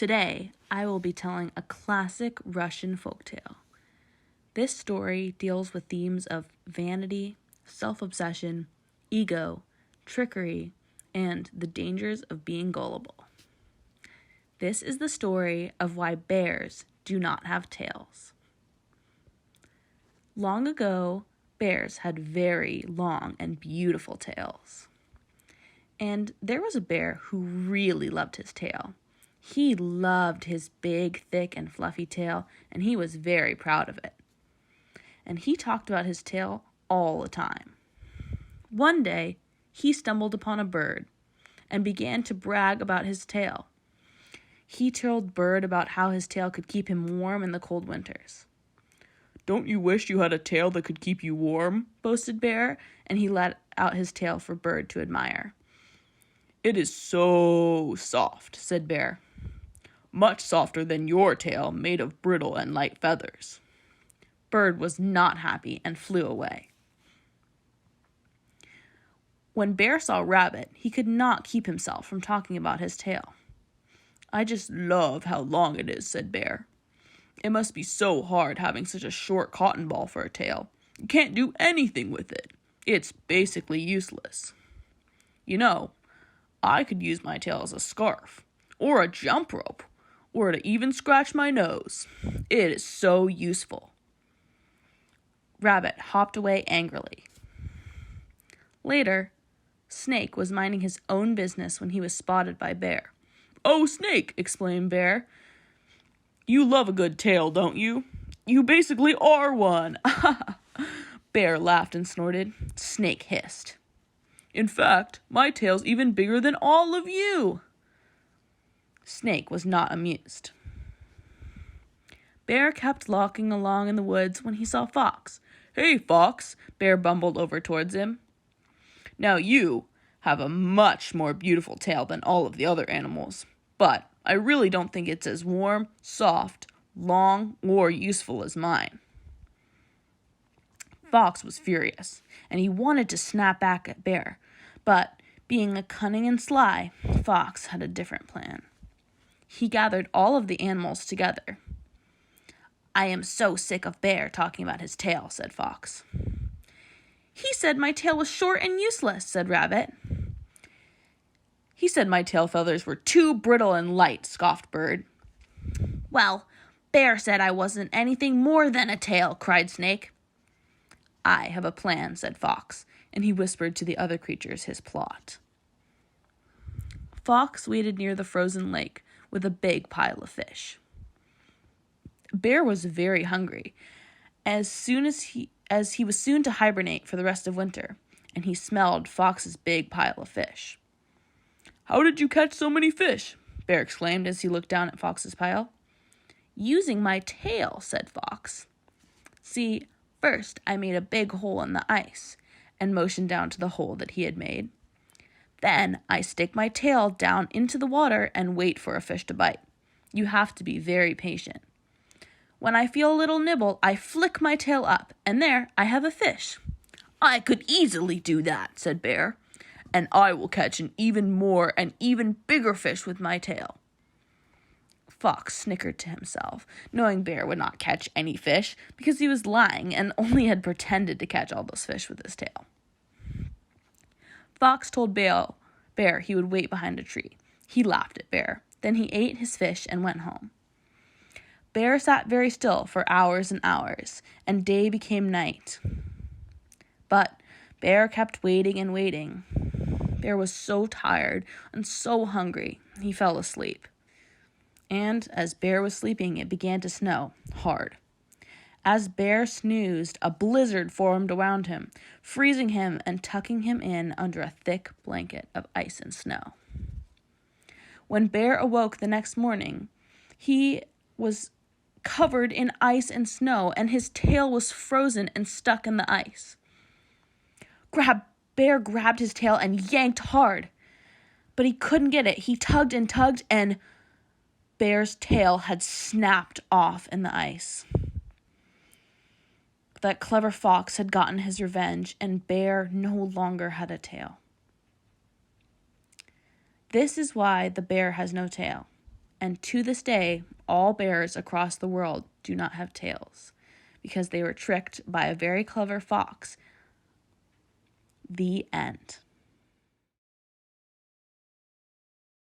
Today, I will be telling a classic Russian folktale. This story deals with themes of vanity, self-obsession, ego, trickery, and the dangers of being gullible. This is the story of why bears do not have tails. Long ago, bears had very long and beautiful tails. And there was a bear who really loved his tail. He loved his big, thick, and fluffy tail, and he was very proud of it. And he talked about his tail all the time. One day, he stumbled upon a bird and began to brag about his tail. He told Bird about how his tail could keep him warm in the cold winters. "Don't you wish you had a tail that could keep you warm?" boasted Bear, and he let out his tail for Bird to admire. "It is so soft," said Bear. "Much softer than your tail, made of brittle and light feathers." Bird was not happy and flew away. When Bear saw Rabbit, he could not keep himself from talking about his tail. "I just love how long it is," said Bear. "It must be so hard having such a short cotton ball for a tail. You can't do anything with it. It's basically useless. You know, I could use my tail as a scarf, or a jump rope, or to even scratch my nose. It is so useful." Rabbit hopped away angrily. Later, Snake was minding his own business when he was spotted by Bear. "Oh, Snake!" exclaimed Bear. "You love a good tail, don't you? You basically are one." Bear laughed and snorted. Snake hissed. "In fact, my tail's even bigger than all of you." Snake was not amused. Bear kept walking along in the woods when he saw Fox. "Hey, Fox," Bear bumbled over towards him. "Now you have a much more beautiful tail than all of the other animals, but I really don't think it's as warm, soft, long, or useful as mine." Fox was furious, and he wanted to snap back at Bear, but being a cunning and sly, Fox had a different plan. He gathered all of the animals together. "I am so sick of Bear talking about his tail," said Fox. "He said my tail was short and useless," said Rabbit. "He said my tail feathers were too brittle and light," scoffed Bird. "Well, Bear said I wasn't anything more than a tail," cried Snake. "I have a plan," said Fox, and he whispered to the other creatures his plot. Fox waited near the frozen lake with a big pile of fish. Bear was very hungry, as he was soon to hibernate for the rest of winter, and he smelled Fox's big pile of fish. "How did you catch so many fish?" Bear exclaimed as he looked down at Fox's pile. "Using my tail," said Fox. "See, first I made a big hole in the ice and motioned down to the hole that he had made. Then I stick my tail down into the water and wait for a fish to bite. You have to be very patient. When I feel a little nibble, I flick my tail up, and there I have a fish." "I could easily do that," said Bear, "and I will catch an even more and even bigger fish with my tail." Fox snickered to himself, knowing Bear would not catch any fish because he was lying and only had pretended to catch all those fish with his tail. Fox told Bear he would wait behind a tree. He laughed at Bear. Then he ate his fish and went home. Bear sat very still for hours and hours, and day became night. But Bear kept waiting and waiting. Bear was so tired and so hungry, he fell asleep. And as Bear was sleeping, it began to snow hard. As Bear snoozed, a blizzard formed around him, freezing him and tucking him in under a thick blanket of ice and snow. When Bear awoke the next morning, he was covered in ice and snow, and his tail was frozen and stuck in the ice. Bear grabbed his tail and yanked hard, but he couldn't get it. He tugged, and Bear's tail had snapped off in the ice. That clever Fox had gotten his revenge, and Bear no longer had a tail. This is why the bear has no tail. And to this day, all bears across the world do not have tails because they were tricked by a very clever fox. The end.